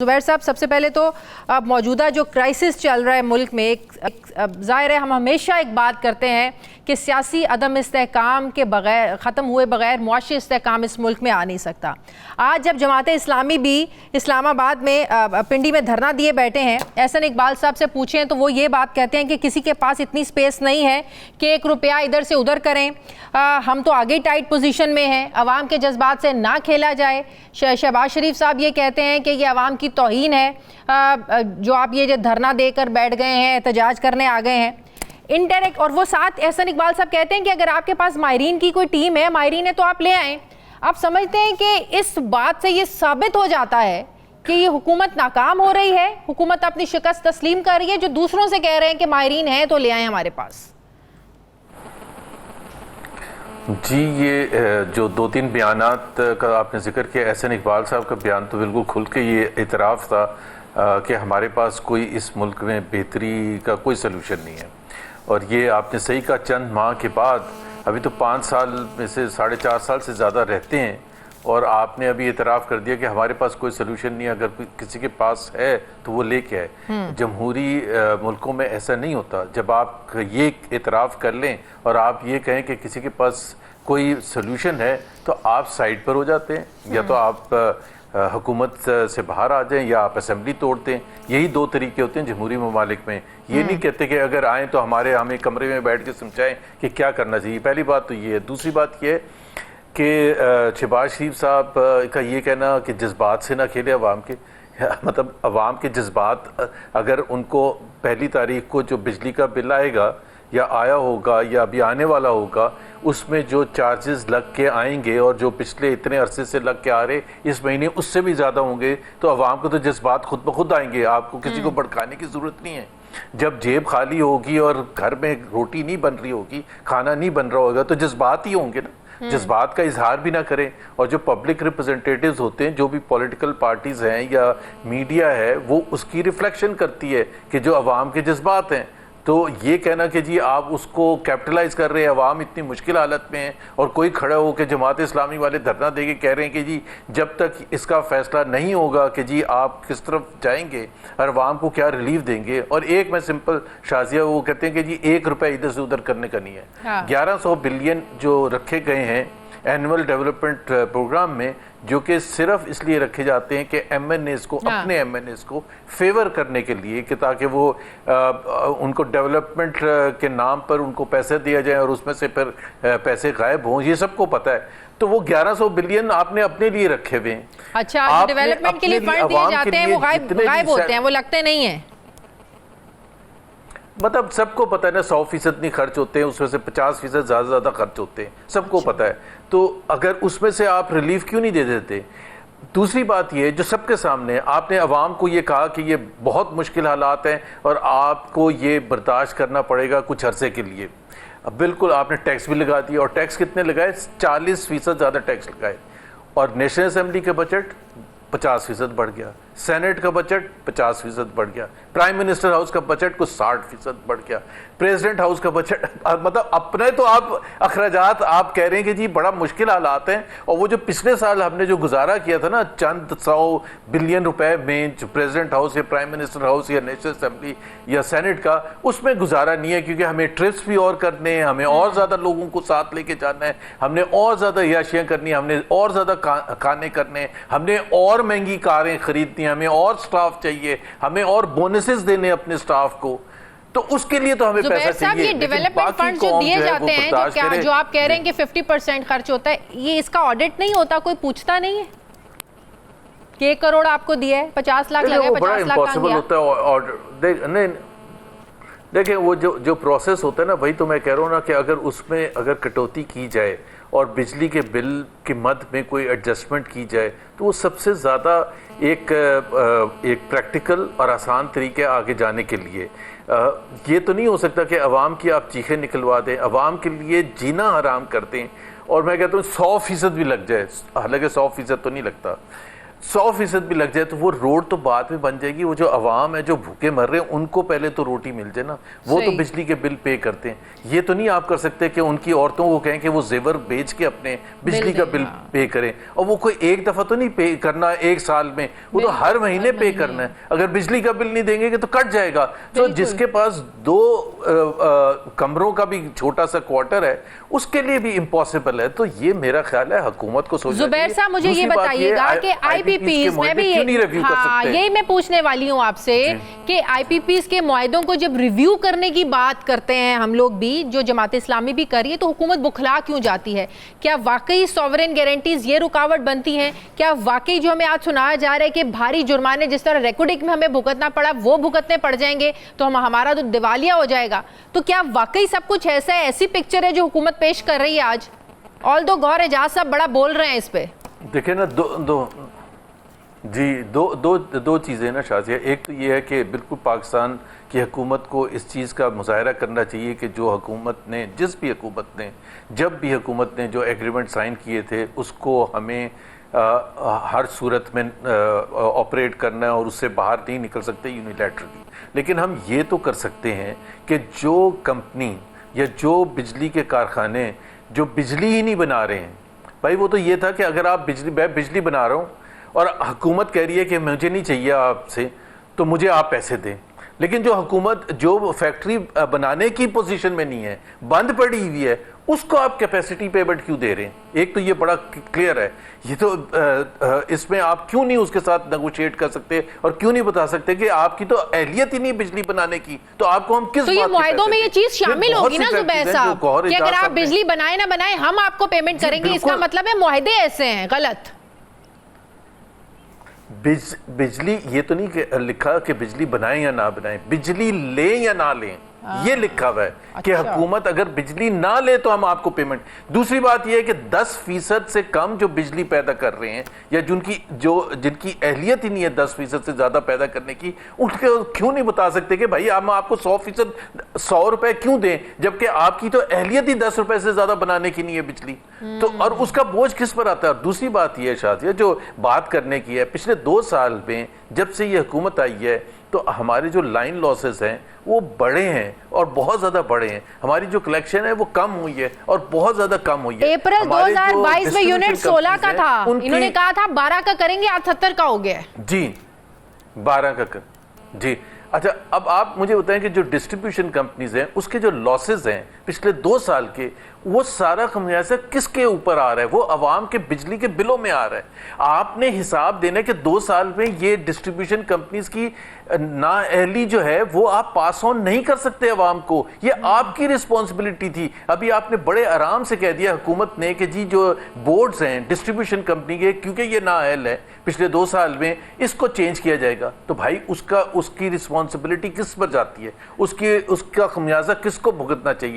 जुबैर साहब, सबसे पहले तो अब मौजूदा जो क्राइसिस चल रहा है मुल्क में, ज़ाहिर है हम हमेशा एक बात करते हैं कि सियासी अदम इस्तेहकाम के बगैर, ख़त्म हुए बगैर मुआशी इस्तेहकाम इस मुल्क में आ नहीं सकता। आज जब जमात इस्लामी भी इस्लामाबाद में पिंडी में धरना दिए बैठे हैं, एहसन इकबाल साहब से पूछें तो वो ये बात कहते हैं कि किसी के पास इतनी स्पेस नहीं है कि 1 रुपया इधर से उधर करें। हम तो आगे टाइट पोजीशन में हैं, अवाम के जज्बात से ना खेला जाए। शहबाज शरीफ साहब ये कहते हैं कि ये अवाम की तौहीन है जो आप ये जो धरना देकर बैठ गए हैं, एहतजाज करने आ गए हैं इनडायरेक्ट। और वो साथ एहसन इकबाल साहब कहते हैं कि अगर आपके पास माहिरीन की कोई टीम है, माहिरीन है, तो आप ले आएँ। आप समझते हैं कि इस बात से ये साबित हो जाता है कि ये हुकूमत नाकाम हो रही है, हुकूमत अपनी शिकस्त तस्लीम कर रही है, जो दूसरों से कह रहे हैं कि माहिरीन है तो ले आए हमारे पास। जी, ये जो 2-3 बयानात का आपने जिक्र किया, एहसन इकबाल साहब का बयान तो बिल्कुल खुल के ये इतराफ़ था कि हमारे पास कोई इस मुल्क में बेहतरी का कोई सलूशन नहीं है। और ये आपने सही कहा, चंद माह के बाद, अभी तो 5 साल में से 4.5 साल से ज़्यादा रहते हैं और आपने अभी इतराफ़ कर दिया कि हमारे पास कोई सलूशन नहीं है, अगर किसी के पास है तो वो लेके आए। जमहूरी मुल्कों में ऐसा नहीं होता। जब आप ये इतराफ़ कर लें और आप ये कहें कि किसी के पास कोई सलूशन है तो आप साइड पर हो जाते हैं, या तो आप हुकूमत से बाहर आ जाएं या आप असेंबली तोड़ते हैं। यही 2 तरीके होते हैं जमहूरी ममालिक में। ये नहीं कहते कि अगर आएँ तो हमें कमरे में बैठ के समझाएं कि क्या करना चाहिए। पहली बात तो ये है। दूसरी बात ये है कि शहबाज शरीफ साहब का ये कहना कि जज्बात से ना खेले अवाम के, मतलब अवाम के जज्बात, अगर उनको पहली तारीख को जो बिजली का बिल आएगा या आया होगा या अभी आने वाला होगा, उसमें जो चार्जेस लग के आएंगे और जो पिछले इतने अरसे से लग के आ रहे इस महीने उससे भी ज़्यादा होंगे, तो अवाम को तो जज्बात खुद ब खुद आएंगे। आपको किसी को भड़काने की ज़रूरत नहीं है। जब जेब खाली होगी और घर में रोटी नहीं बन रही होगी, खाना नहीं बन रहा होगा, तो जज्बात ही होंगे ना। जज्बात का इजहार भी ना करें। और जो पब्लिक रिप्रेजेंटेटिव्स होते हैं, जो भी पॉलिटिकल पार्टीज़ हैं या मीडिया है, वो उसकी रिफ्लेक्शन करती है कि जो अवाम के जज्बात हैं। तो ये कहना कि जी आप उसको कैपिटलाइज कर रहे हैं, अवाम इतनी मुश्किल हालत में है, और कोई खड़ा हो के जमात इस्लामी वाले धरना दे के कह रहे हैं कि जी जब तक इसका फैसला नहीं होगा कि जी आप किस तरफ जाएंगे और अवाम को क्या रिलीफ देंगे। और एक मैं सिंपल शाजिया, वो कहते हैं कि जी 1 रुपया इधर से उधर करने का नहीं है। 1100 बिलियन जो रखे गए हैं एनुअल डेवलपमेंट प्रोग्राम में, जो कि सिर्फ इसलिए रखे जाते हैं कि एमएनएस को, अपने एमएनएस को फेवर करने के लिए, कि ताकि वो उनको डेवलपमेंट के नाम पर उनको पैसे दिया जाए और उसमें से फिर पैसे गायब हों। ये सबको पता है। तो वो 1100 बिलियन आपने अपने लिए रखे हुए हैं। अच्छा, डेवलपमेंट के लिए फंड दिए जाते हैं, वो गायब होते हैं, वो लगते नहीं है। मतलब सबको पता है ना, 100% नहीं खर्च होते हैं, उसमें से 50% ज़्यादा खर्च होते हैं, सबको पता है। तो अगर उसमें से आप रिलीफ क्यों नहीं दे देते? दूसरी बात ये जो सबके सामने, आपने अवाम को ये कहा कि ये बहुत मुश्किल हालात हैं और आपको ये बर्दाश्त करना पड़ेगा कुछ अरसे के लिए। अब बिल्कुल आपने टैक्स भी लगा दिया, और टैक्स कितने लगाए? 40% ज़्यादा टैक्स लगाए। और नेशनल असेंबली का बजट 50% बढ़ गया, सेनेट का बजट 50% बढ़ गया, प्राइम मिनिस्टर हाउस का बजट कुछ 60% बढ़ गया, प्रेसिडेंट हाउस का बजट, मतलब अपने तो आप अखराजात आप कह रहे हैं कि जी बड़ा मुश्किल हालात हैं। और वो जो पिछले साल हमने जो गुजारा किया था ना, चंद 100 बिलियन रुपए में, जो प्रेसिडेंट हाउस या प्राइम मिनिस्टर हाउस या नेशनल असेंबली या सेनेट का, उसमें गुजारा नहीं है, क्योंकि हमें ट्रिप्स भी और करने हैं, हमें और ज़्यादा लोगों को साथ लेके जाना है, हमने और ज़्यादा अय्याशियाँ करनी है, हमने और ज़्यादा खाने करने हैं, हमने और महंगी कारें खरीदनी है, हमें और स्टाफ चाहिए, हमें और बोनसेस देने अपने स्टाफ को। तो उसके लिए तो हमें पैसा चाहिए। ये डेवलपमेंट फंड जो दिए जाते हैं, तो क्या जो आप कह रहे हैं कि 50% खर्च होता है, ये इसका ऑडिट नहीं होता? कोई पूछता नहीं है कि 1 करोड़ आपको दिया है, 50 लाख लगे, 50 लाख कहाँ गया? होता है। और नहीं, देखिए वो जो प्रोसेस होता है ना, वही तो मैं कह रहा हूँ ना, कि अगर उसमें अगर कटौती की जाए और बिजली के बिल की मद में कोई एडजस्टमेंट की जाए, तो वो सबसे ज़्यादा एक प्रैक्टिकल और आसान तरीके आगे जाने के लिए। ये तो नहीं हो सकता कि अवाम की आप चीखें निकलवा दें, अवाम के लिए जीना हराम कर दें। और मैं कहता हूँ 100% भी लग जाए, हालांकि 100% तो नहीं लगता, 100% भी लग जाए तो वो रोड तो बाद में बन जाएगी। वो जो अवाम है जो भूखे मर रहे हैं उनको पहले तो रोटी मिल जाए ना, वो तो बिजली के बिल पे करते हैं। ये तो नहीं आप कर सकते कि उनकी औरतों को कहें कि वो जेवर बेच के अपने बिजली का बिल पे करें, और वो कोई एक दफा तो नहीं पे करना एक साल में, वो तो हर महीने पे करना है। अगर बिजली का बिल नहीं देंगे तो कट जाएगा। तो जिसके पास 2 कमरों का भी छोटा सा क्वार्टर है उसके लिए भी इम्पॉसिबल है। तो ये मेरा ख्याल है हुकूमत को सोचना। जुबैर साहब मुझे ये बताइएगा कि आईपीपीज में भी यही मैं पूछने वाली हूँ आपसे कि आईपीपीज के मुआहदों को जब रिव्यू करने की बात करते हैं हम लोग भी, जो जमात इस्लामी भी कर रही है, तो हुकूमत बुखला क्यों जाती है? क्या वाकई सॉवरेन गारंटीज ये रुकावट बनती हैं? क्या वाकई जो हमें आज सुनाया जा रहा है कि भारी जुर्माने जिस तरह रेकोर्डिक में हमें भुगतना पड़ा वो भुगतने पड़ जाएंगे तो हमारा तो दिवालिया हो जाएगा? तो क्या वाकई सब कुछ ऐसा है, ऐसी पिक्चर है जो हुकूमत पेश कर रही है आज? ऑल दो गौर एजाज साहब बड़ा बोल रहे हैं इस पे। देखिए ना, दो चीज़ें ना शाजिया। एक तो ये है कि बिल्कुल पाकिस्तान की हुकूमत को इस चीज़ का मुजाहरा करना चाहिए कि जो हुकूमत ने, जिस भी हुकूमत ने, जब भी हुकूमत ने जो एग्रीमेंट साइन किए थे उसको हमें हर सूरत में ऑपरेट करना है और उससे बाहर नहीं निकल सकते यूनिलैटरली। लेकिन हम ये तो कर सकते हैं कि जो कंपनी या जो बिजली के कारखाने जो बिजली ही नहीं बना रहे हैं, भाई वो तो ये था कि अगर आप मैं बिजली बना रहा हूँ और हुकूमत कह रही है कि मुझे नहीं चाहिए आपसे तो मुझे आप पैसे दें, लेकिन जो हुकूमत जो फैक्ट्री बनाने की पोजीशन में नहीं है, बंद पड़ी हुई है, उसको आप कैपेसिटी पेमेंट क्यों दे रहे हैं? एक तो ये बड़ा क्लियर है। ये तो इसमें आप क्यों नहीं उसके साथ नेगोशिएट कर सकते और क्यों नहीं बता सकते कि आपकी तो अहलियत ही नहीं बिजली बनाने की, तो आपको हम किस तो ये मुआहदों में ये चीज शामिल होगी ना जुबैर साहब कि अगर आप बिजली बनाए ना बनाए हम आपको पेमेंट करेंगे, इसका मतलब है मुआहदे ऐसे हैं गलत? बिजली ये तो नहीं कि लिखा कि बिजली बनाएं या ना बनाएं, बिजली लें या ना लें, ये लिखा हुआ है कि हुकूमत अगर बिजली ना ले तो हम आपको पेमेंट। दूसरी बात यह है कि 10% से कम जो बिजली पैदा कर रहे हैं या जिनकी अहलियत ही नहीं है 10% से ज्यादा पैदा करने की, उनको क्यों नहीं बता सकते कि भाई हम आपको 100% 100 रुपए क्यों दें, जबकि आपकी तो अहलियत ही 10 रुपए से ज्यादा बनाने की नहीं है बिजली। तो और उसका बोझ किस पर आता है? और दूसरी बात यह शादिया जो बात करने की है, पिछले 2 साल में जब से ये हुकूमत आई है तो हमारे जो लाइन लॉसेस हैं वो बड़े हैं और बहुत ज्यादा बड़े हैं। हमारी जो कलेक्शन है वो कम हुई है और बहुत ज्यादा कम हुई है। अप्रैल 2022 में यूनिट 16 का था, इन्होंने कहा था 12 का करेंगे, आज 70 का हो गया जी, 12 का जी। अच्छा, अब आप मुझे बताएं कि जो डिस्ट्रीब्यूशन कंपनीज हैं उसके जो लॉसेस हैं पिछले 2 साल के, वो सारा खमियाजा किसके ऊपर आ रहा है? वो अवाम के बिजली के बिलों में आ रहा है। आपने हिसाब देना कि 2 साल में ये डिस्ट्रीब्यूशन कंपनीज की नाअहली जो है वो आप पास ऑन नहीं कर सकते अवाम को, ये आपकी रिस्पॉन्सिबिलिटी थी। अभी आपने बड़े आराम से कह दिया हुकूमत ने कि जी जो बोर्ड्स हैं डिस्ट्रीब्यूशन कंपनी के, क्योंकि ये नाअहल है पिछले 2 साल में, इसको चेंज किया जाएगा। तो भाई उसकी रिस्पॉन्सिबिलिटी किस पर जाती है? उसका खमियाजा किसको भुगतना चाहिए?